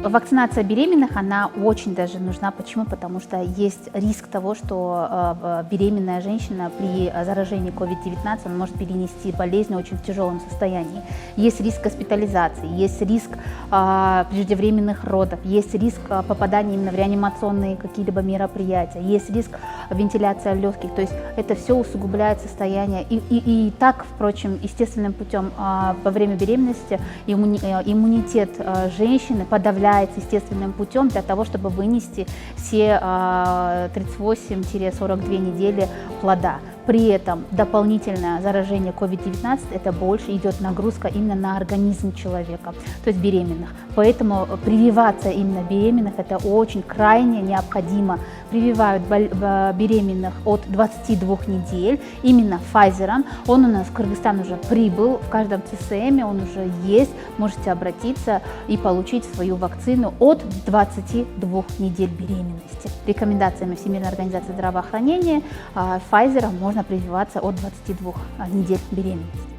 Вакцинация беременных, она очень даже нужна. Почему? Потому что есть риск того, что беременная женщина при заражении COVID-19 может перенести болезнь в очень тяжелом состоянии. Есть риск госпитализации, есть риск преждевременных родов, есть риск попадания именно в реанимационные какие-либо мероприятия, есть риск вентиляции легких. То есть это все усугубляет состояние. И так, впрочем, естественным путем во время беременности иммунитет женщины подавляется естественным путем для того, чтобы вынести все 38-42 недели плода. При этом дополнительное заражение COVID-19 – это больше идет нагрузка именно на организм человека, то есть беременных. Поэтому прививаться именно беременных – это очень крайне необходимо. Прививают беременных от 22 недель именно Pfizer. Он у нас в Кыргызстан уже прибыл, в каждом ЦСМ он уже есть. Можете обратиться и получить свою вакцину от 22 недель беременности. Рекомендациями Всемирной организации здравоохранения Pfizer можно прививаться от 22 недель беременности.